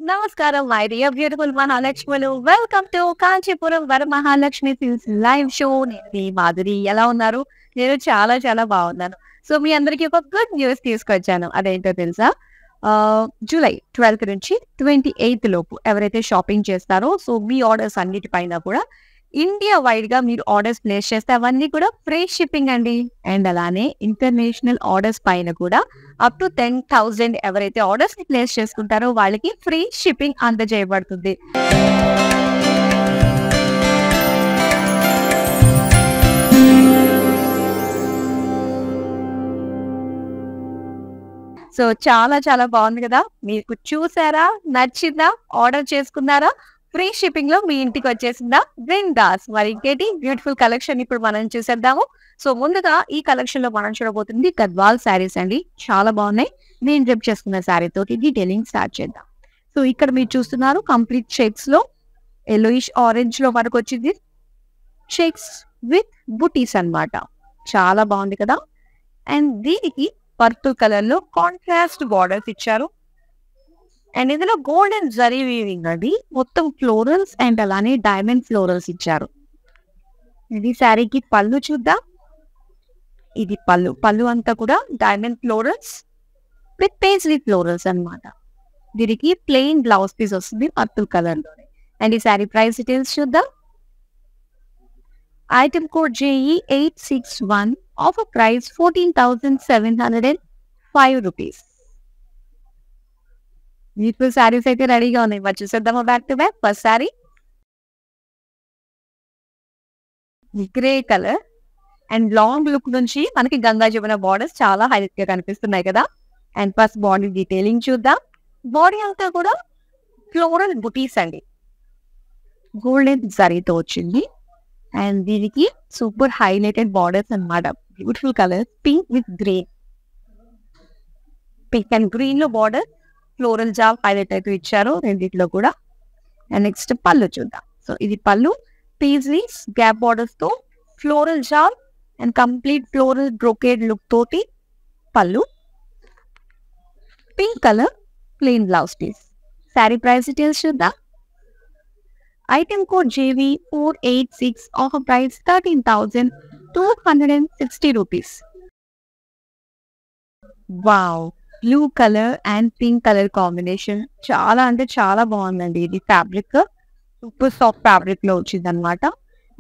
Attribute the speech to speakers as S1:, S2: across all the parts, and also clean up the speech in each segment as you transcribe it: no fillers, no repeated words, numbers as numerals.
S1: నమస్కారం my dear beautiful మహాలక్ష్ములు. Welcome to Kanchipuram Varamahalakshmi silks live show. నేను మీ మాధురి. ఎలా ఉన్నారు? నేను చాలా చాలా బాగున్నాను. సో మీ అందరికీ ఒక గుడ్ న్యూస్ తీసుకొచ్చాను. అదేంటో తెలుసా? జూలై 12 నుంచి 28 లోపు ఎవరైతే షాపింగ్ చేస్తారో సో మీ ఆర్డర్స్ అన్నిటిపైన కూడా ఇండియా వైడ్ గా మీరు ఆర్డర్స్ ప్లేస్ చేస్తే అవన్నీ కూడా ఫ్రీ షిప్పింగ్ అండి. అండ్ అలానే ఇంటర్నేషనల్ ఆర్డర్స్ పైన కూడా అప్ టు 10,000 ఎవరైతే ఆర్డర్స్ ని ప్లేస్ చేసుకుంటారో వాళ్ళకి ఫ్రీ షిప్పింగ్ అందజేయబడుతుంది. సో చాలా చాలా బాగుంది కదా. మీకు చూసారా, నచ్చిందా, ఆర్డర్ చేసుకున్నారా, ఫ్రీ షిప్పింగ్ లో మీ ఇంటికి వచ్చేసిందా? బిందాస్. మరి ఇంకేంటి బ్యూటిఫుల్ కలెక్షన్ ఇప్పుడు మనం చూసేద్దాము. సో ముందుగా ఈ కలెక్షన్ లో మనం చూడబోతుంది గద్వాల్ శారీస్ అండి. చాలా బాగున్నాయి. నేను డ్రెప్ చేసుకున్న శారీ తోటి డీటెయిలింగ్ స్టార్ట్ చేద్దాం. సో ఇక్కడ మీరు చూస్తున్నారు కంప్లీట్ షేక్స్ లో ఎల్లోయిష్ ఆరెంజ్ లో మనకు వచ్చింది. షేక్స్ విత్ బుటీస్ అన్నమాట. చాలా బాగుంది కదా. అండ్ దీనికి పర్పుల్ కలర్ లో కాంట్రాస్ట్ బార్డర్స్ ఇచ్చారు. అండ్ ఇందులో గోల్డెన్ జరీ వీవింగ్ అండి. మొత్తం ఫ్లోరల్స్ అండ్ అలానే డైమండ్ ఫ్లోరల్స్ ఇచ్చారు. ఇది శారీకి పళ్ళు చూద్దాం. ఇది పళ్ళు. పళ్ళు అంతా కూడా diamond florals with paisley florals అన్నమాట. దీనికి ప్లెయిన్ బ్లౌజ్ పీస్ వస్తుంది పర్పుల్ కలర్ లో. అండ్ ఈ శారీ ప్రైస్ డీటెయిల్స్ చూద్దాం. Item code JE861, offer price 14,705 rupees. Beautiful saris అయితే రెడీగా ఉన్నాయి. మరి చూసేద్దామా back to back. First sari grey colour and long look నుంచి మనకి గంగా జమున బార్డర్స్ చాలా హైలైట్ గా కనిపిస్తున్నాయి కదా. అండ్ ఫస్ట్ బాడీ డీటెయిలింగ్ చూద్దాం. బాడీ అంతా కూడా ఫ్లోరల్ బుటీస్ అండి. గోల్డెన్ జరీతో వచ్చింది. అండ్ దీనికి సూపర్ హైలైటెడ్ బార్డర్స్ అన్నమాట. Beautiful colour pink with green. Pink and green లో బార్డర్ ఫ్లోరల్ జాల్ హైలైట్ అయితే ఇచ్చారు రెండిట్లో కూడా. అండ్ నెక్స్ట్ పళ్ళు చూద్దాం. సో ఇది పళ్ళు. పీజ్లీస్ గ్యాప్ బార్డర్స్ తో ఫ్లోరల్ జాల్ and complete floral brocade look తోటి పళ్ళు. Pink colour plain blouse piece. Sari price details చూద్దాం. Item code JV486, offer price 13,260 rupees. Wow, blue colour and pink colour combination చాలా అంటే చాలా బాగుందండి. ఇది ఫ్యాబ్రిక్ సూపర్ సాఫ్ట్ ఫ్యాబ్రిక్ లో వచ్చింది అనమాట.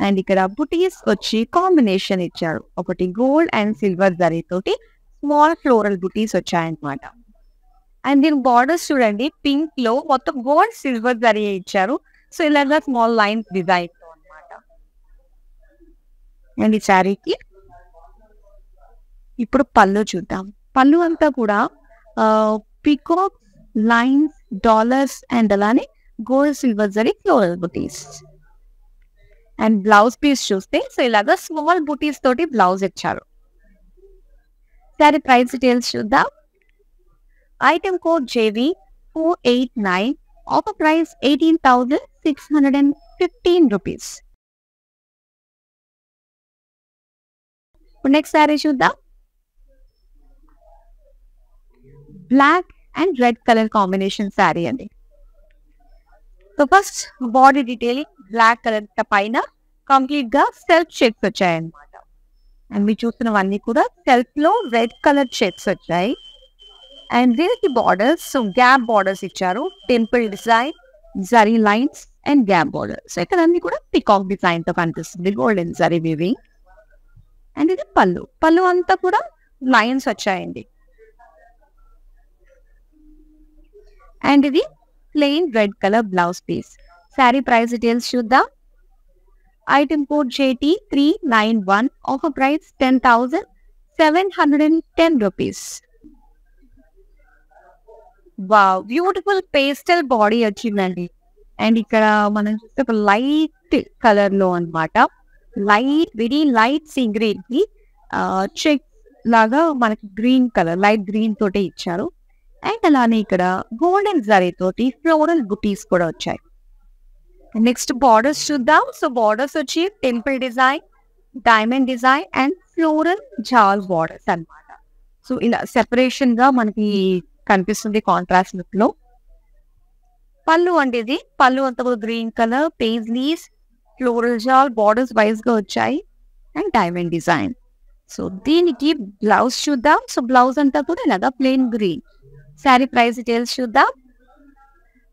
S1: అండ్ ఇక్కడ బుటీస్ వచ్చి కాంబినేషన్ ఇచ్చారు. ఒకటి గోల్డ్ అండ్ సిల్వర్ జరీ తోటి స్మాల్ ఫ్లోరల్ బుటీస్ వచ్చాయన్నమాట. అండ్ దీని బార్డర్స్ చూడండి, పింక్ లో మొత్తం గోల్డ్ సిల్వర్ జరీ ఇచ్చారు. సో ఇలాగా స్మాల్ లైన్ డిజైన్ అనమాట. అండ్ ఈ శారీకి ఇప్పుడు పళ్ళు చూద్దాం. పళ్ళు అంతా కూడా పికాక్ లైన్స్, డాలర్స్ అండ్ అలానే గోల్డ్ సిల్వర్ జరీ ఫ్లోరల్ బుటీస్. అండ్ బ్లౌజ్ పీస్ చూస్తే సో ఇలాగా స్మాల్ బుటీస్ తోటి బ్లౌజ్ ఇచ్చారు. శారీ ప్రైస్ డీటెయిల్స్ చూద్దాం. Item code JV489, offer price 18,615 rupees. Next sari చూద్దాం. Black and red colour combination sari అండి. So first body detailing black colour పైన కంప్లీట్ గా సెల్ఫ్ షేప్స్ వచ్చాయన్నమాట. అండ్ మీరు చూస్తున్నవన్నీ కూడా సెల్ఫ్ లో రెడ్ కలర్ షేప్స్ వచ్చాయి. అండ్ దీనికి బార్డర్స్ గ్యాప్ బార్డర్స్ ఇచ్చారు. Temple design, zari lines and gap border. So ఇక్కడ అన్ని కూడా పికాక్ డిజైన్ తో కనిపిస్తుంది. Golden zari weaving. అండ్ ఇది పళ్ళు. పళ్ళు అంతా కూడా లైన్స్ వచ్చాయండి. అండ్ ఇది plain red colour blouse piece. Sari price details చూద్దాం. Item code JT391, offer price 10,710 rupees. Wow, beautiful pastel body వచ్చిందండి. అండ్ ఇక్కడ మనం చూస్తే ఒక లైట్ కలర్ లో అన్నమాట. Light very light sea green కి చెక్ లాగా మనకి గ్రీన్ కలర్ లైట్ గ్రీన్ తోటి ఇచ్చారు. అండ్ అలానే ఇక్కడ గోల్డెన్ జరీ తోటి ఫ్లోరల్ బుటీస్ కూడా వచ్చాయి. నెక్స్ట్ బార్డర్స్ చూద్దాం. సో బార్డర్స్ వచ్చి temple design, diamond design and floral జాల్ బార్డర్స్ అన్నమాట. సో ఇలా సెపరేషన్ గా మనకి కనిపిస్తుంది కాంట్రాస్ట్ లుక్ లో. పళ్ళు అంటే ఇది పళ్ళు అంతా కూడా గ్రీన్ కలర్ పేజ్లీస్ ఫ్లోరల్ జాల్ బార్డర్స్ వైజ్ గా వచ్చాయి అండ్ డైమండ్ డిజైన్. సో దీనికి బ్లౌజ్ చూద్దాం. సో బ్లౌజ్ అంతా కూడా ఇలాగా plain green. Sari price details చూద్దాం.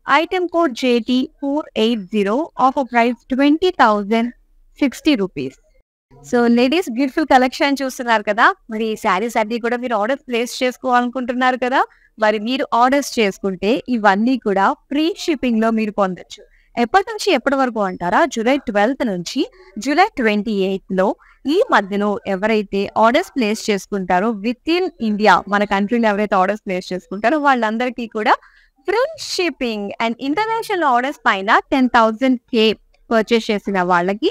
S1: Item code JT 480 offer price 20,060 rupees. So ladies beautiful collection చూస్తున్నారు కదా. మరి ఈ శారీస్ అన్ని కూడా మీరు ఆర్డర్ ప్లేస్ చేసుకోవాలనుకుంటున్నారు కదా. మరి మీరు ఆర్డర్స్ చేసుకుంటే ఇవన్నీ కూడా ఫ్రీ షిప్పింగ్ లో మీరు పొందొచ్చు. ఎప్పటి నుంచి ఎప్పటి వరకు అంటారా? జూలై 12 నుంచి జూలై 28 లో ఈ మధ్యలో ఎవరైతే ఆర్డర్స్ ప్లేస్ చేసుకుంటారో విత్ ఇన్ ఇండియా, మన కంట్రీలో ఎవరైతే ఆర్డర్స్ ప్లేస్ చేసుకుంటారో వాళ్ళందరికీ కూడా free shipping and international orders పైన 10,000K పర్చేస్ చేసిన వాళ్ళకి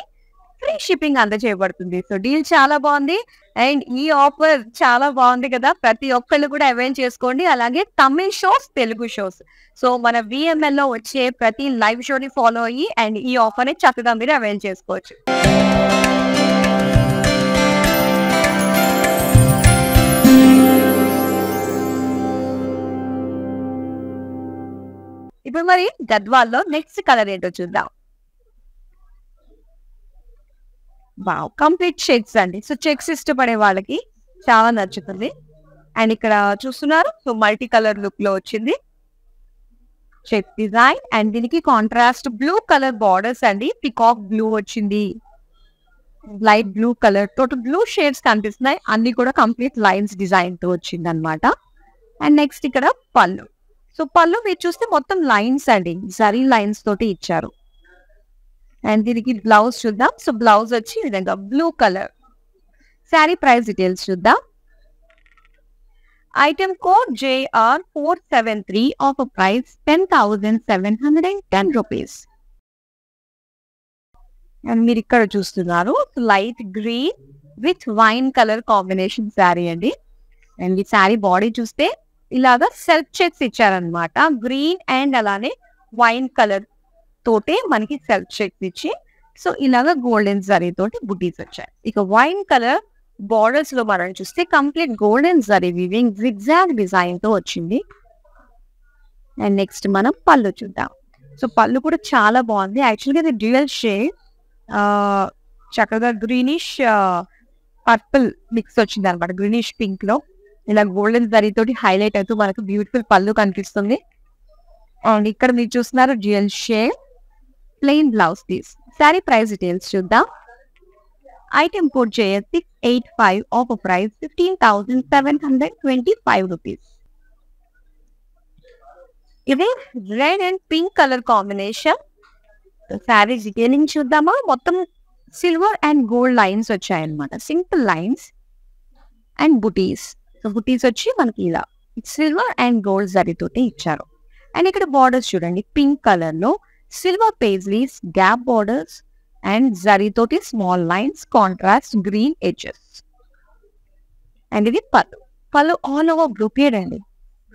S1: ఫ్రీ షిప్పింగ్ అందజేయబడుతుంది. సో డీల్ చాలా బాగుంది అండ్ ఈ ఆఫర్ చాలా బాగుంది కదా. ప్రతి ఒక్కళ్ళు కూడా అవైల్ చేసుకోండి. అలాగే Tamil shows, Telugu shows, so మన VML లో వచ్చే ప్రతి లైవ్ షోని ఫాలో అయ్యి అండ్ ఈ ఆఫర్ ని చక్కగా మీరు అవైల్ చేసుకోవచ్చు. ఇప్పుడు మరి గద్వాల్లో నెక్స్ట్ కలర్ ఏంటో చూద్దాం. వావ్, కంప్లీట్ చెక్స్ అండి. సో చెక్స్ ఇష్టపడే వాళ్ళకి చాలా నచ్చుతుంది. అండ్ ఇక్కడ చూస్తున్నారు, సో మల్టీ కలర్ లుక్ లో వచ్చింది చెక్ డిజైన్ అండ్ దీనికి కాంట్రాస్ట్ బ్లూ కలర్ బార్డర్స్ అండి. పికాక్ బ్లూ వచ్చింది, లైట్ బ్లూ కలర్ తోటి బ్లూ షేడ్స్ కనిపిస్తున్నాయి. అన్ని కూడా కంప్లీట్ లైన్స్ డిజైన్ తో వచ్చింది అనమాట. అండ్ నెక్స్ట్ ఇక్కడ పళ్ళు. సో పళ్ళు మీరు చూస్తే మొత్తం లైన్స్ అండి, జరీ లైన్స్ తోటి ఇచ్చారు. అండ్ దీనికి బ్లౌజ్ చూద్దాం. సో బ్లౌజ్ వచ్చి ఈ విధంగా blue colour. Sari price details చూద్దాం. Item code JR 473 offer price 10,710 rupees. And మీరు ఇక్కడ చూస్తున్నారు light green with wine colour combination sari అండి. అండ్ ఈ శారీ బాడీ చూస్తే ఇలాగా సెల్ఫ్ చెక్స్ ఇచ్చారనమాట. గ్రీన్ అండ్ అలానే వైన్ కలర్ తోటే మనకి సెల్ఫ్ చెక్స్ ఇచ్చి, సో ఇలాగా గోల్డెన్ జరీ తోటి బుటీస్ వచ్చాయి. ఇక వైన్ కలర్ బార్డర్స్ లో మనం చూస్తే complete golden zari weaving zigzag design తో వచ్చింది. అండ్ నెక్స్ట్ మనం పళ్ళు చూద్దాం. సో పళ్ళు కూడా చాలా బాగుంది. యాక్చువల్గా ఇది డ్యూయల్ షేడ్, చక్కగా గ్రీనిష్ పర్పుల్ మిక్స్ వచ్చింది అనమాట. గ్రీనిష్ పింక్ లో ఇలా గోల్డెన్ జరీ తోటి హైలైట్ అవుతూ మనకు బ్యూటిఫుల్ పళ్ళు కనిపిస్తుంది. అండ్ ఇక్కడ మీరు చూస్తున్నారు dual shade plain blouse piece. Sari price details చూద్దాం. Item code JS 685 offer price 15,725 rupees. ఇది red and pink colour combination. Sari detailing చూద్దామా. మొత్తం సిల్వర్ అండ్ గోల్డ్ లైన్స్ వచ్చాయన్నమాట. సింపుల్ లైన్స్ అండ్ బుటీస్. సో బుటీస్ వచ్చి మనకి ఇలా సిల్వర్ అండ్ గోల్డ్ జరీతోటి ఇచ్చారు. అండ్ ఇక్కడ బార్డర్స్ చూడండి, పింక్ కలర్ లో silver paisleys, gap borders and జరీతోటి small lines, contrast green edges. And ఇది పళ్ళు. పళ్ళు ఆల్ ఓవర్ బ్రొకేడ్ అండి,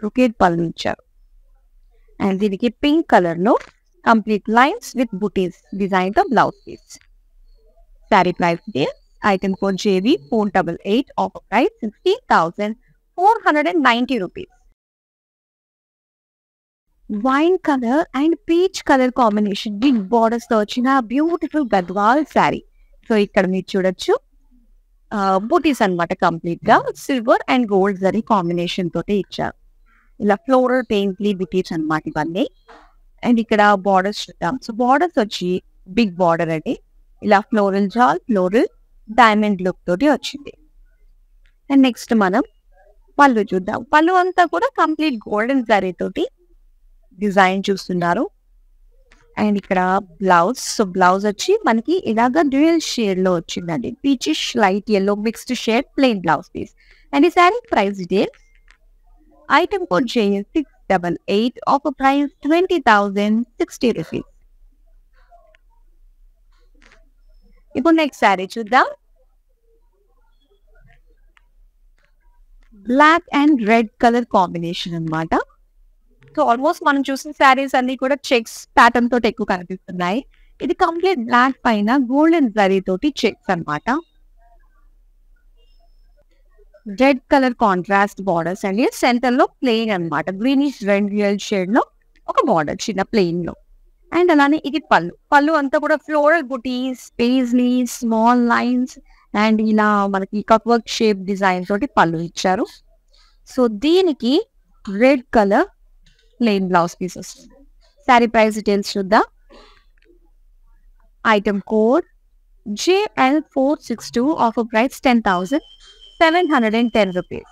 S1: బ్రొకేడ్ పళ్ళు ఇచ్చారు. అండ్ దీనికి పింక్ కలర్ లో కంప్లీట్ లైన్స్ విత్ బుటీస్ డిజైన్ తో blouse piece. Sari price item code JB 488 offer price 60,490 rupees. Wine colour and peach colour combination big borders తో వచ్చిన బ్యూటిఫుల్ గద్వాల్ శారీ. సో ఇక్కడ మీరు చూడొచ్చు బూటీస్ అన్నమాట. కంప్లీట్ గా silver and gold zari combination తోటి ఇచ్చారు. ఇలా ఫ్లోరల్ పెయింట్లీ బూటీస్ అన్నమాట ఇవన్నీ. అండ్ ఇక్కడ బార్డర్స్ చూద్దాం. సో బార్డర్స్ వచ్చి బిగ్ బార్డర్ అండి. ఇలా ఫ్లోరల్ జాల్, ఫ్లోరల్ డైమండ్ లుక్ తోటి వచ్చింది. అండ్ నెక్స్ట్ మనం పళ్ళు చూద్దాం. పళ్ళు అంతా కూడా కంప్లీట్ గోల్డెన్ జరీ తోటి డిజైన్ చూస్తున్నారు. అండ్ ఇక్కడ బ్లౌజ్. సో బ్లౌజ్ వచ్చి మనకి ఇలాగా డ్యూయల్ షేడ్ లో వచ్చిందండి. Peachish light yellow mixed shade plain blouse piece. And ఈ sari price details. Item code JS 688 offer price 20,060 rupees. ఇప్పుడు నెక్స్ట్ శారీ చూద్దాం. Black and red colour combination అన్నమాట. సో ఆల్మోస్ట్ మనం చూసిన శారీస్ అన్ని కూడా చెక్స్ ప్యాటర్న్ తోటి ఎక్కువ కనిపిస్తున్నాయి. ఇది కంప్లీట్ బ్లాక్ పైన గోల్డెన్ జరీ తోటి చెక్స్ అన్నమాట. రెడ్ కలర్ కాంట్రాస్ట్ బార్డర్స్ అండి. సెంటర్ లో ప్లెయిన్ అన్నమాట. గ్రీనిష్ రెడ్ రియల్ షేడ్ లో ఒక బార్డర్ చిన్న ప్లెయిన్ లో. అండ్ అలానే ఇది పళ్ళు. పళ్ళు అంతా కూడా floral buttis, paisley, small lines and ఇలా మనకి కట్ వర్క్ షేప్ డిజైన్ తోటి పళ్ళు ఇచ్చారు. సో దీనికి red colour plain blouse piece వస్తుంది. శారీ ప్రైస్ డీటెయిల్స్ చూద్దాం. Item code JL462, offer price 10,710 rupees.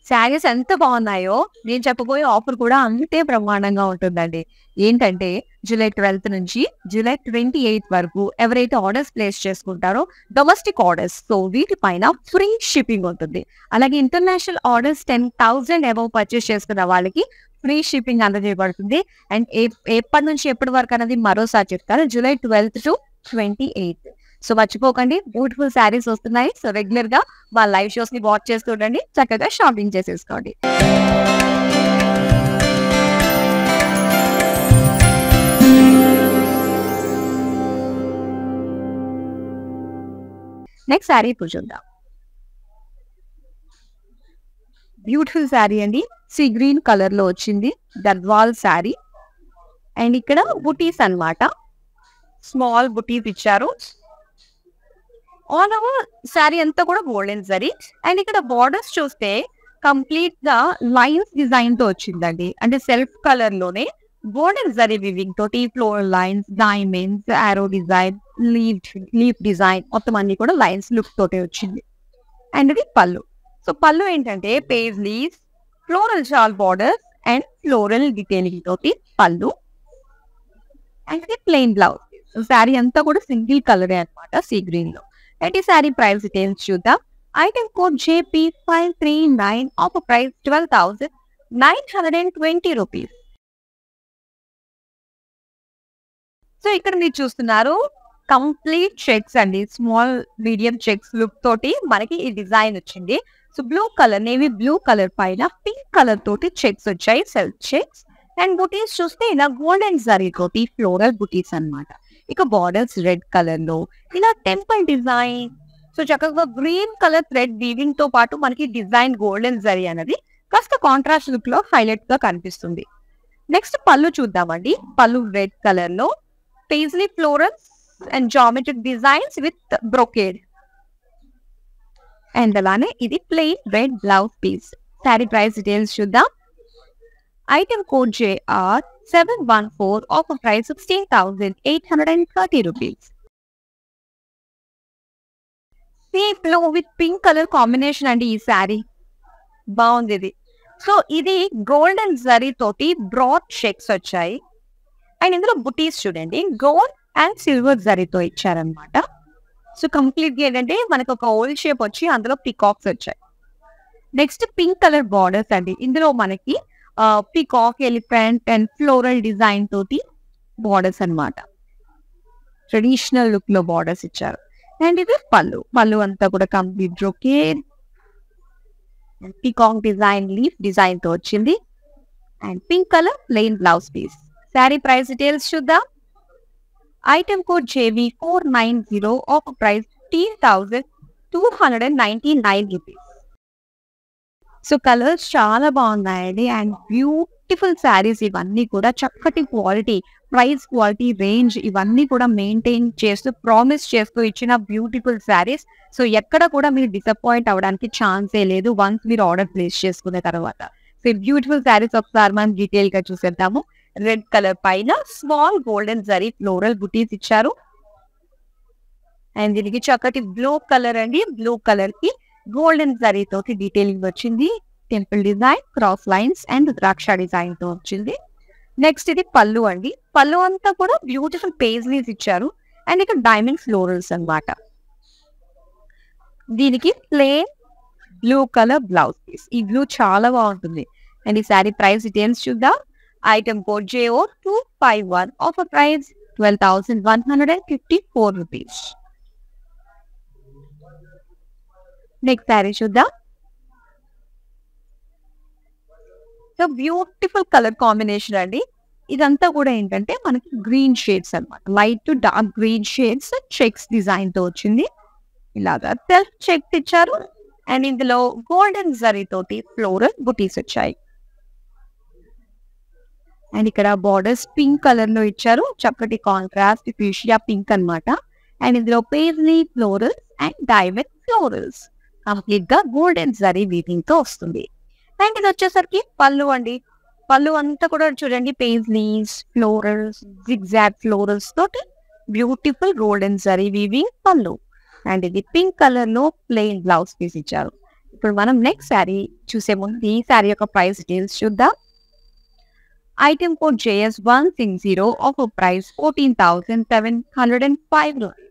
S1: Saris ఎంత బాగున్నాయో నేను చెప్పబోయే ఆఫర్ కూడా అంతే బ్రహ్మాండంగా ఉంటుందండి. ఏంటంటే జూలై 12 నుంచి జూలై 28 వరకు ఎవరైతే ఆర్డర్స్ ప్లేస్ చేసుకుంటారో డొమెస్టిక్ ఆర్డర్స్, సో వీటిపైన ఫ్రీ షిప్పింగ్ ఉంటుంది. అలాగే ఇంటర్నేషనల్ ఆర్డర్స్ 10,000 అబౌవ్ పర్చేస్ చేసుకున్న వాళ్ళకి ఫ్రీ షిప్పింగ్ అందజేయబడుతుంది. అండ్ ఎప్పటి నుంచి ఎప్పటి వరకు అనేది మరోసారి చెప్తారు, జూలై 12 to 28. సో మర్చిపోకండి, బ్యూటిఫుల్ శారీస్ వస్తున్నాయి. సో రెగ్యులర్ గా మా లైవ్ షోస్ ని వాచ్ చేస్తూ ఉండండి, చక్కగా షాపింగ్ చేసేసుకోండి. నెక్స్ట్ శారీ ఇప్పుడు చూద్దాం. బ్యూటిఫుల్ శారీ అండి, సీ గ్రీన్ కలర్ లో వచ్చింది, గద్వాల్ శారీ. అండ్ ఇక్కడ బుటీస్ అన్నమాట, స్మాల్ బుటీస్ ఇచ్చారు. ఆల్ ఓవర్ శారీ అంతా కూడా గోల్డెన్ జరీ. అండ్ ఇక్కడ బార్డర్స్ చూస్తే కంప్లీట్ గా లైన్స్ డిజైన్ తో వచ్చిందండి. అంటే సెల్ఫ్ కలర్ లోనే గోల్డెన్ జరీ వివింగ్ తోటి ఫ్లోరల్ లైన్స్, డైమండ్స్, ఆరో డిజైన్, లీఫ్ డిజైన్ మొత్తం అన్ని కూడా లైన్స్ లుక్ తోటే వచ్చింది. అండ్ ఇది పళ్ళు. సో పళ్ళు ఏంటంటే paisleys, floral shawl borders and floral detailing తోటి పళ్ళు. అండ్ ఇది ప్లెయిన్ బ్లౌజ్. శారీ అంతా కూడా సింగిల్ కలరే అనమాట, సీ గ్రీన్ లో. అండ్ ఈ శారీ ప్రైస్ డీటెయిల్స్ చూద్దాం. Item code JP539, offer price 12,920 rupees. So ఇక్కడ మీరు చూస్తున్నారు కంప్లీట్ చెక్స్ అండి, స్మాల్ మీడియం చెక్స్ లుక్ తోటి మనకి ఈ డిజైన్ వచ్చింది. So blue colour, navy blue colour పైన పింక్ కలర్ తోటి చెక్స్ వచ్చాయి, సెల్ఫ్ చెక్స్. అండ్ బుటీస్ చూస్తే ఇలా గోల్డెన్ జరీ తోటి ఫ్లోరల్ బుటీస్ అన్నమాట. ఇక బార్డర్స్ రెడ్ కలర్ లో ఇలా టెంపుల్ డిజైన్. సో చక్కగా గ్రీన్ కలర్ థ్రెడ్ వీవింగ్ తో పాటు మనకి డిజైన్ గోల్డెన్ జరీ అనేది కాస్త కాంట్రాస్ట్ లుక్ లో హైలైట్ గా కనిపిస్తుంది. నెక్స్ట్ పళ్ళు చూద్దామండి. పళ్ళు రెడ్ కలర్ లో paisley florals and geometric designs with brocade. And అలానే ఇది plain red blouse piece. Sari price details చూద్దాం. Item code JR714, offer price 16,830 rupees. Sea blue with pink colour combination అండి ఈ శారీ, బాగుంది ఇది. సో ఇది గోల్డెన్ జరీ తోటి బ్రాడ్ షేక్స్ వచ్చాయి. అండ్ ఇందులో బుటీస్ చూడండి గోల్డ్ అండ్ సిల్వర్ జరీతో ఇచ్చారనమాట. సో కంప్లీట్ గా ఏంటంటే మనకు ఒక ఓల్డ్ షేప్ వచ్చి అందులో పికాక్స్ వచ్చాయి. నెక్స్ట్ పింక్ కలర్ బార్డర్స్ అండి, ఇందులో మనకి peacock, elephant and floral design తోటి బార్డర్స్ అన్నమాట. ట్రెడిషనల్ లుక్ లో బార్డర్స్ ఇచ్చారు. అండ్ ఇది పళ్ళు. పళ్ళు అంతా కూడా complete brocade, peacock design, leaf design తో వచ్చింది. And pink colour plain blouse piece. Sari price details చూద్దాం. Item code JV490, offer price 15,299 rupees. So colours చాలా బాగున్నాయండి అండ్ బ్యూటిఫుల్ శారీస్ ఇవన్నీ కూడా. చక్కటి క్వాలిటీ, ప్రైస్, క్వాలిటీ, రేంజ్ ఇవన్నీ కూడా మెయింటైన్ చేస్తూ ప్రామిస్ చేస్తూ ఇచ్చిన బ్యూటిఫుల్ శారీస్. సో ఎక్కడ కూడా మీరు డిసప్పాయింట్ అవడానికి ఛాన్సే లేదు వన్స్ మీరు ఆర్డర్ ప్లేస్ చేసుకున్న తర్వాత. సో బ్యూటిఫుల్ శారీస్ ఒకసారి మనం డీటెయిల్ గా చూసేద్దాము. రెడ్ కలర్ పైన small golden zari floral buttis ఇచ్చారు. అండ్ దీనికి చక్కటి బ్లూ కలర్ అండి, బ్లూ కలర్ కి గోల్డెన్ జరీ తోటి డీటెయిలింగ్ వచ్చింది. Temple design, cross lines and ద్రాక్ష డిజైన్ తో వచ్చింది. నెక్స్ట్ ఇది పళ్ళు అండి. పళ్ళు అంతా కూడా బ్యూటిఫుల్ పేజ్లీస్ ఇచ్చారు. అండ్ ఇక్కడ డైమండ్ ఫ్లోరల్స్ అన్నమాట. దీనికి plain blue colour blouse piece. ఈ బ్లూ చాలా బాగుంటుంది. అండ్ ఈ శారీ ప్రైస్ డీటెయిల్స్ చూద్దాం. Item code JO251, offer price 12,154 rupees. Next sari చూద్దాం. సో బ్యూటిఫుల్ కలర్ కాంబినేషన్ అండి. ఇదంతా కూడా ఏంటంటే మనకి గ్రీన్ షేడ్స్ అన్నమాట, light to dark green shades checks design తో వచ్చింది. ఇలాగా సెల్ఫ్ చెక్స్ ఇచ్చారు. అండ్ ఇందులో గోల్డెన్ జరీ తోటి ఫ్లోరల్ బుటీస్ వచ్చాయి. అండ్ ఇక్కడ బార్డర్స్ పింక్ కలర్ లో ఇచ్చారు, చక్కటి కాంట్రాస్ట్ ఫ్యూషియా పింక్ అన్నమాట. అండ్ ఇందులో paisley florals and diamond florals complete గా గోల్డెన్ జరీ వీవింగ్ తో వస్తుంది. అండ్ ఇది వచ్చేసరికి పళ్ళు అండి. పళ్ళు అంతా కూడా చూడండి పేజ్లీస్ ఫ్లోరల్స్ జిగ్జాగ్ ఫ్లోరల్స్ తోటి బ్యూటిఫుల్ గోల్డెన్ జరీ వీవింగ్ పళ్ళు. అండ్ ఇది పింక్ కలర్ లో ప్లెయిన్ బ్లౌజ్ పీస్ ఇచ్చారు. ఇప్పుడు మనం నెక్స్ట్ శారీ చూసే ముందు ఈ శారీ యొక్క ప్రైస్ డీటెయిల్స్ చూద్దాం. Item code JS160 offer price 14,705 rupees.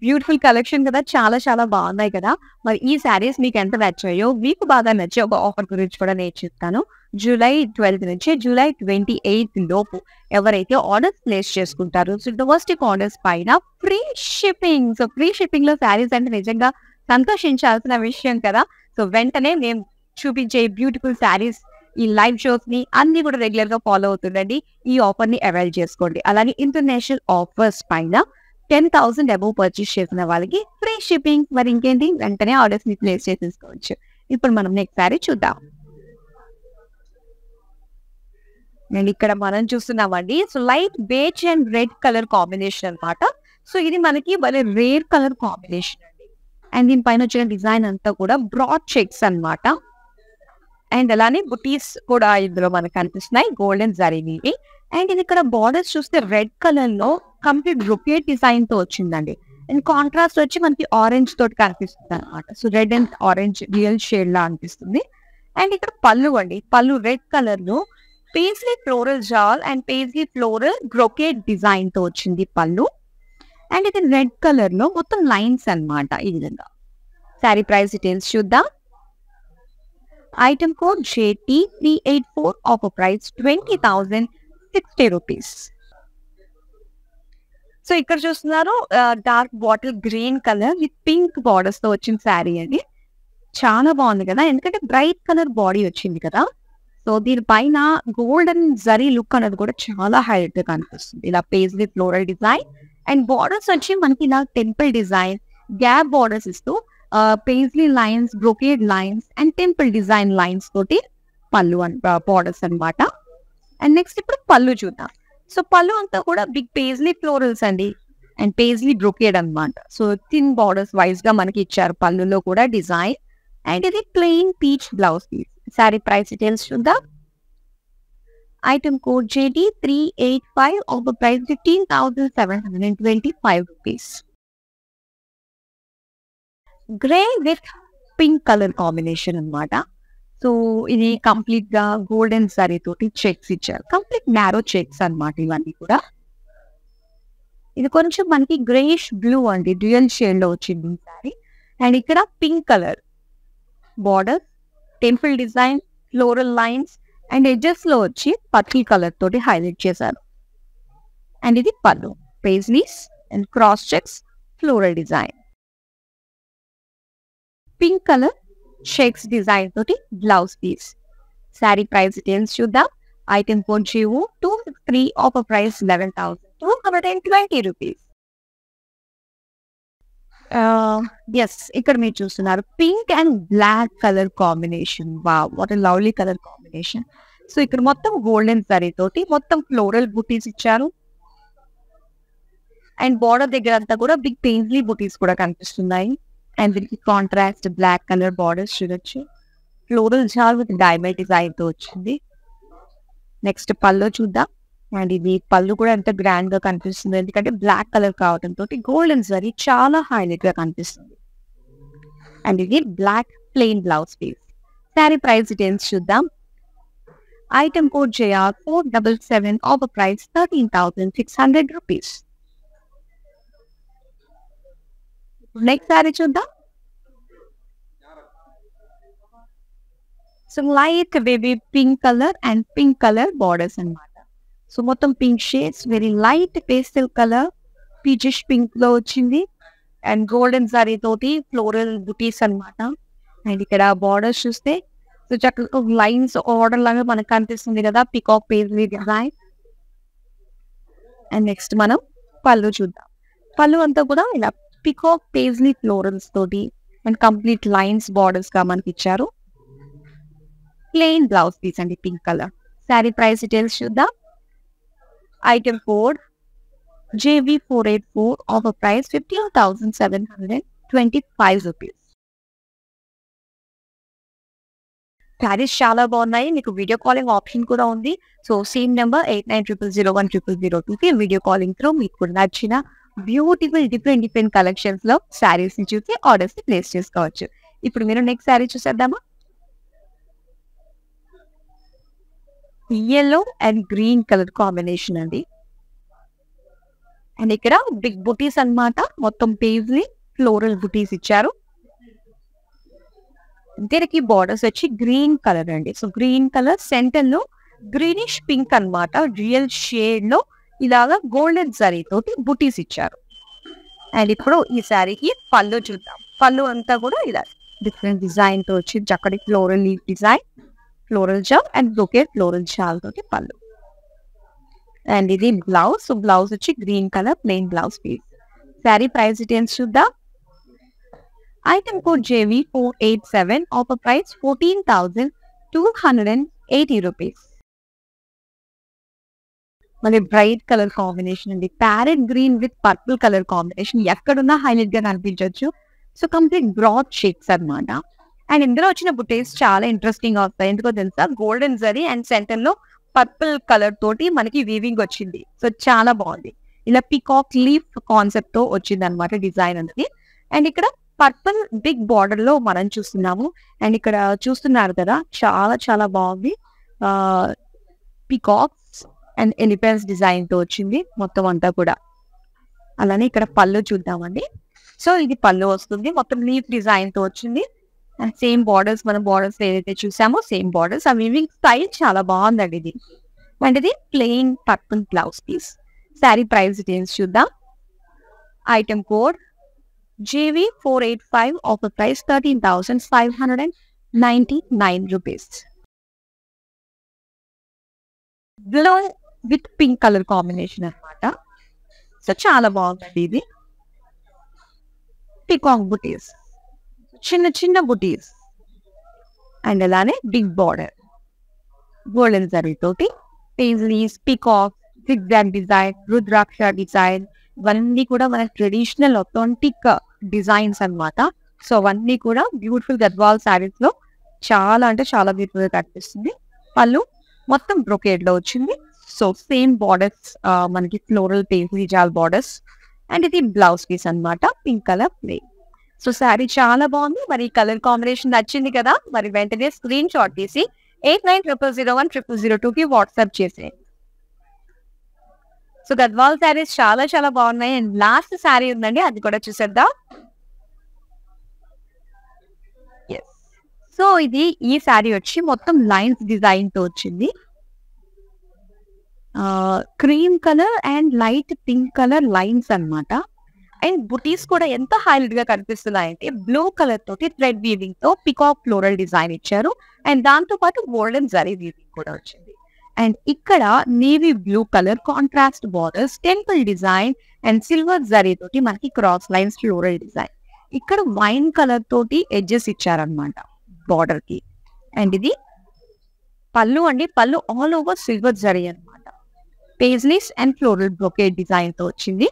S1: Beautiful collection కదా, చాలా చాలా బాగున్నాయి కదా. మరి ఈ శారీస్ మీకు ఎంత నచ్చాయో, మీకు బాగా నచ్చే ఒక ఆఫర్ గురించి కూడా నేను చెప్తాను. జూలై 12 నుంచి జూలై 28 లోపు ఎవరైతే ఆర్డర్స్ ప్లేస్ చేసుకుంటారో సో డొమెస్టిక్ ఆర్డర్స్ పైన free shipping. So free shipping లో శారీస్ అంటే నిజంగా సంతోషించాల్సిన విషయం కదా. సో వెంటనే మేము చూపించే బ్యూటిఫుల్ శారీస్ ఈ లైవ్ షోస్ ని అన్ని కూడా రెగ్యులర్ గా ఫాలో అవుతుండండి. ఈ ఆఫర్ ని అవైల్ చేసుకోండి. అలాగే ఇంటర్నేషనల్ ఆఫర్స్ పైన 10,000 అబౌవ్ పర్చేస్ చేసిన వాళ్ళకి ఫ్రీ షిప్పింగ్. మరి ఇంకేంటి, వెంటనే ఆర్డర్స్ ని ప్లేస్ చేసేసుకోవచ్చు. ఇప్పుడు మనం నెక్స్ట్ శారీ చూద్దాం. నేను ఇక్కడ మనం చూస్తున్నామండి. So light beige and red colour combination అన్నమాట. సో ఇది మనకి భలే రేర్ కలర్ కాంబినేషన్ అండి. అండ్ దీనిపైన వచ్చిన డిజైన్ అంతా కూడా బ్రాడ్ చెక్స్ అన్నమాట. అండ్ అలానే బుటీస్ కూడా ఇందులో మనకు కనిపిస్తున్నాయి, గోల్డెన్ జరీవి. అండ్ ఇది ఇక్కడ బార్డర్స్ చూస్తే రెడ్ కలర్ లో కంప్లీట్ రొకేట్ డిజైన్ తో వచ్చిందండి. అండ్ కాంట్రాస్ట్ వచ్చి మనకి ఆరెంజ్ తోటి కనిపిస్తుంది అనమాట. So red and orange real shade లా అనిపిస్తుంది. అండ్ ఇక్కడ పళ్ళు అండి, పళ్ళు రెడ్ కలర్ లో పేజ్లీ ఫ్లోరల్ జాల్ and paisley floral brocade design తో వచ్చింది పళ్ళు. అండ్ ఇది రెడ్ కలర్ లో మొత్తం లైన్స్ అన్నమాట. ఈ విధంగా శారీ ప్రైస్ డీటెయిల్స్ చూద్దాం. Item code JT384 offer price 20,060 rupees. So ఇక్కడ చూస్తున్నారు dark bottle green colour with pink borders తో వచ్చిన శారీ అండి. చాలా బాగుంది కదా, ఎందుకంటే బ్రైట్ కలర్ బాడీ వచ్చింది కదా. సో దీనిపైన గోల్డెన్ జరీ లుక్ అనేది కూడా చాలా హైలైట్ గా కనిపిస్తుంది. ఇలా paisley floral design and borders వచ్చి మనకి ఇలా టెంపుల్ డిజైన్ గ్యాప్ బార్డర్స్ ఇస్తూ paisley lines brocade lines and temple design lines తోటి పళ్ళు బార్డర్స్ అన్నమాట. అండ్ నెక్స్ట్ ఇప్పుడు పళ్ళు చూద్దాం. సో పళ్ళు అంతా కూడా బిగ్ పేజ్లీ ఫ్లోరల్స్ అండి అండ్ పేజ్లీ బ్రొకేడ్ అన్నమాట. సో థిన్ బార్డర్స్ వైజ్ గా మనకి ఇచ్చారు పళ్ళులో కూడా డిజైన్. అండ్ ఇది plain peach blouse piece. Sari price details చూద్దాం. Item code JT385 offer price 15,725 rupees. Grey with pink colour combination అన్నమాట. సో ఇది కంప్లీట్ గా గోల్డెన్ సారీ తోటి చెక్స్ ఇచ్చారు, కంప్లీట్ నారో చెక్స్ అన్నమాట ఇవన్నీ కూడా. ఇది కొంచెం మనకి గ్రేష్ బ్లూ అండి, డ్యూయల్ షేడ్ లో వచ్చింది ఈ సారీ. అండ్ ఇక్కడ pink colour border temple design floral lines and edges లో వచ్చి పర్పుల్ కలర్ తోటి హైలైట్ చేశారు. అండ్ ఇది పళ్ళు paisleys and cross checks floral design. Pink colour checks design తోటి blouse piece. Sari price details చూద్దాం. Item code JO263 offer price 11,220 rupees. Yes, ఇక్కడ మీరు చూస్తున్నారు pink and black colour combination. Wow, what a lovely colour combination. So ఇక్కడ మొత్తం golden zari తోటి మొత్తం floral buttis ఇచ్చారు. అండ్ బార్డర్ దగ్గర అంతా కూడా బిగ్ పేజ్లీ బుటీస్ కూడా కనిపిస్తున్నాయి. అండ్ దీనికి కాంట్రాస్ట్ బ్లాక్ కలర్ బార్డర్స్ చూడొచ్చు. ఫ్లోరల్ జాల్ విత్ డైమండ్ డిజైన్ తో వచ్చింది. నెక్స్ట్ పళ్ళు చూద్దాం. అండ్ ఇది పళ్ళు కూడా ఎంత గ్రాండ్ గా కనిపిస్తుంది, ఎందుకంటే బ్లాక్ కలర్ కావడం తోటి గోల్డెన్ జరీ చాలా హైలైట్ గా కనిపిస్తుంది. అండ్ ఇది black plain blouse piece. Sari price details చూద్దాం. Item code JR477 offer price 13,600 rupees. Next sari చూద్దాం. So light baby pink colour and pink colour borders అన్నమాట. సో మొత్తం pink shades, very light pastel colour peachish pink లో వచ్చింది. And golden zari తోటి floral బుటీస్ అన్నమాట. And ఇక్కడ బార్డర్స్ చూస్తే సో చక్కగా లైన్స్ ఆర్డర్ లాగా మనకు కనిపిస్తుంది కదా, peacock paisley design. And next మనం పళ్ళు చూద్దాం. పళ్ళు అంతా కూడా ఇలా పికాక్ పేజ్లీ ఫ్లోరల్స్ తోటి అండ్ కంప్లీట్ లైన్స్ బార్డర్స్ గా మనకి ఇచ్చారు. ప్లెయిన్ బ్లౌజ్ పీస్ అండి, pink colour. Sari price details చూద్దాం. Item code JV484, offer price 15,725 rupees. Saris చాలా బాగున్నాయి. మీకు వీడియో కాలింగ్ ఆప్షన్ కూడా ఉంది. సో సేమ్ నెంబర్ 8900010002కి వీడియో కాలింగ్ త్రూ మీకు కూడా నచ్చిన బ్యూటిఫుల్ డిఫరెంట్ కలెక్షన్స్ లో శారీస్ ని చూసి ఆర్డర్స్ ని ప్లేస్ చేసుకోవచ్చు. ఇప్పుడు మీరు నెక్స్ట్ శారీ చూసేద్దామా. yellow and green colour combination అండి. అండ్ ఇక్కడ బిగ్ బుటీస్ అన్నమాట. మొత్తం పేజ్లీ ఫ్లోరల్ బుటీస్ ఇచ్చారు. దీనికి బార్డర్స్ వచ్చి గ్రీన్ కలర్ అండి. సో గ్రీన్ కలర్ సెంటర్ లో గ్రీనిష్ పింక్ అన్నమాట. రియల్ షేడ్ లో ఇలాగా గోల్డెన్ జరీ తోటి బుటీస్ ఇచ్చారు. అండ్ ఇప్పుడు ఈ శారీకి పళ్ళు చూద్దాం. పళ్ళు అంతా కూడా ఇలా డిఫరెంట్ డిజైన్ తో వచ్చి చక్కటి ఫ్లోరల్ లీఫ్ డిజైన్, ఫ్లోరల్ జామ్ అండ్ బ్రొకెట్ ఫ్లోరల్ షాల్ తోటి పళ్ళు. అండ్ ఇది బ్లౌజ్. సో బ్లౌజ్ వచ్చి green colour plain blouse piece. Sari price details చూద్దాం. Item code JV487, offer price 14,280 rupees. మరి బ్రైట్ కలర్ కాంబినేషన్ అండి. Parrot green with purple colour combination ఎక్కడున్నా హైలైట్ గా కనిపించవచ్చు. సో కంప్లీట్ బ్రాడ్ షేడ్స్ అన్నమాట. And ఇందులో వచ్చిన బుటీస్ చాలా ఇంట్రెస్టింగ్ గా వస్తాయి. ఎందుకో తెలుసా, గోల్డెన్ జరీ అండ్ సెంటర్ లో పర్పుల్ కలర్ తోటి మనకి వీవింగ్ వచ్చింది. సో చాలా బాగుంది. ఇలా పికాక్ లీఫ్ కాన్సెప్ట్ తో వచ్చింది అనమాట డిజైన్ అనేది. అండ్ ఇక్కడ పర్పుల్ బిగ్ బార్డర్ లో మనం చూస్తున్నాము. అండ్ ఇక్కడ చూస్తున్నారు కదా, చాలా చాలా బాగుంది. పికాక్స్ అండ్ ఎలిఫెంట్స్ డిజైన్ తో వచ్చింది మొత్తం అంతా కూడా. అలానే ఇక్కడ పళ్ళు చూద్దామండి. సో ఇది పళ్ళు వస్తుంది, మొత్తం లీఫ్ డిజైన్ తో వచ్చింది. అండ్ సేమ్ బార్డర్స్, మనం బార్డర్స్ ఏదైతే చూసామో సేమ్ బార్డర్స్. ఆ వీవింగ్ స్టైల్ చాలా బాగుందండి ఇది. అండ్ ఇది plain purple blouse piece. Sari price details చూద్దాం. Item code JV485, offer price 13,599 rupees. Blue with pink colour combination అన్నమాట. సో చాలా బాగుందండి ఇది. పికాక్ బుటీస్, చిన్న చిన్న బుటీస్ అండ్ అలానే బిగ్ బార్డర్ గోల్డెన్ జరీ తోటి పేజ్లీస్, పికాక్, జిగ్జాగ్ డిజైన్, రుద్రాక్ష డిజైన్, ఇవన్నీ కూడా మన ట్రెడిషనల్ అథెంటిక్ డిజైన్స్ అన్నమాట. సో అవన్నీ కూడా బ్యూటిఫుల్ గద్వాల్ శారీస్ లో చాలా అంటే చాలా బ్యూటిఫుల్ గా కనిపిస్తుంది. పళ్ళు మొత్తం బ్రొకేడ్ లో వచ్చింది. సో సేమ్ బార్డర్స్, మనకి ఫ్లోరల్ పేజ్లీ జాల్ బార్డర్స్. అండ్ ఇది బ్లౌజ్ పీస్ అన్నమాట, pink colour plain. So sari చాలా బాగుంది. మరి కలర్ కాంబినేషన్ నచ్చింది కదా, మరి వెంటనే స్క్రీన్ షాట్ తీసి 8900010002కి వాట్సాప్ చేసేయండి. సో గద్వాల్ శారీస్ చాలా చాలా బాగున్నాయి. అండ్ లాస్ట్ శారీ ఉందండి, అది కూడా చూసేద్దాం. సో ఇది ఈ శారీ వచ్చి మొత్తం లైన్స్ డిజైన్ తో వచ్చింది. Cream colour and light pink colour lines అన్నమాట. అండ్ బుటీస్ కూడా ఎంత హైలైట్ గా కనిపిస్తున్నాయంటే బ్లూ కలర్ తోటి థ్రెడ్ వీవింగ్ తో పికాక్ ఫ్లోరల్ డిజైన్ ఇచ్చారు. అండ్ దాంతో పాటు గోల్డెన్ జరీ వీవింగ్ కూడా వచ్చింది. అండ్ ఇక్కడ navy blue colour contrast borders, temple design and silver zari తోటి మనకి క్రాస్ లైన్స్ ఫ్లోరల్ డిజైన్. ఇక్కడ వైన్ కలర్ తోటి ఎడ్జెస్ ఇచ్చారనమాట బార్డర్ కి. అండ్ ఇది పళ్ళు అండి. పళ్ళు ఆల్ ఓవర్ సిల్వర్ జరీ అనమాట. Paisleys and floral brocade design తో వచ్చింది.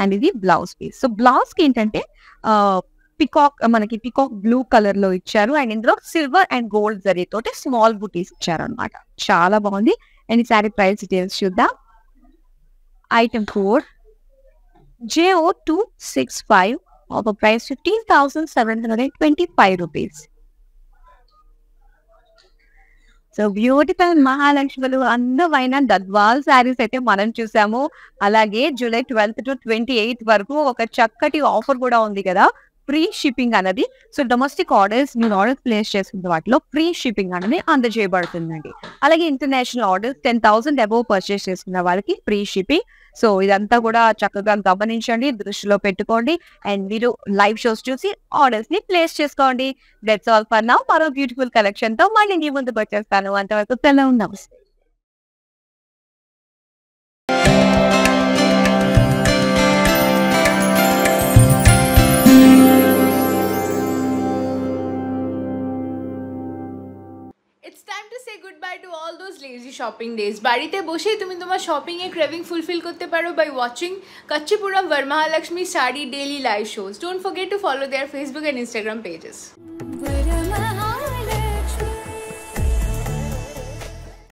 S1: అండ్ ఇది బ్లౌజ్ పీస్. సో బ్లౌజ్ కి ఏంటంటే మనకి పికాక్ బ్లూ కలర్ లో ఇచ్చారు. అండ్ ఇందులో సిల్వర్ అండ్ గోల్డ్ జరీ తోటి స్మాల్ బుటీస్ ఇచ్చారు అనమాట. చాలా బాగుంది. అండ్ ఈ శారీ ప్రైస్ డీటెయిల్స్ చూద్దాం. ఐటమ్ కోడ్ JO265, offer price 15,725 rupees. So beautiful మహాలక్ష్ములు అందమైన గద్వాల్ శారీస్ అయితే మనం చూసాము. అలాగే జూలై 12 to 28 వరకు ఒక చక్కటి ఆఫర్ కూడా ఉంది కదా, ఫ్రీ షిప్పింగ్ అన్నది. సో డొమెస్టిక్ ఆర్డర్స్, మీరు ఆర్డర్స్ ప్లేస్ చేసుకున్న వాటిలో ఫ్రీ షిప్పింగ్ అనేది అందజేయబడుతుందండి. అలాగే ఇంటర్నేషనల్ ఆర్డర్స్ 10,000 అబోవ్ పర్చేస్ చేసుకున్న వాళ్ళకి ఫ్రీ షిప్పింగ్. సో ఇదంతా కూడా చక్కగా గమనించండి, దృష్టిలో పెట్టుకోండి. అండ్ మీరు లైవ్ షోస్ చూసి ఆర్డర్స్ ని ప్లేస్ చేసుకోండి. That's all for now. మరో బ్యూటిఫుల్ కలెక్షన్ తో మళ్ళీ మీ ముందుకు వచ్చేస్తాను. అంతవరకు సెలవు, నమస్తే.
S2: It's time to say goodbye to all those lazy shopping days. বাড়িতে বসেই তুমি তোমার শপিং এর ক্রেভিং ফুলফিল করতে পারো by watching Kachipuram Varmahalakshmi Sari daily live shows. Don't forget to follow their Facebook and Instagram pages.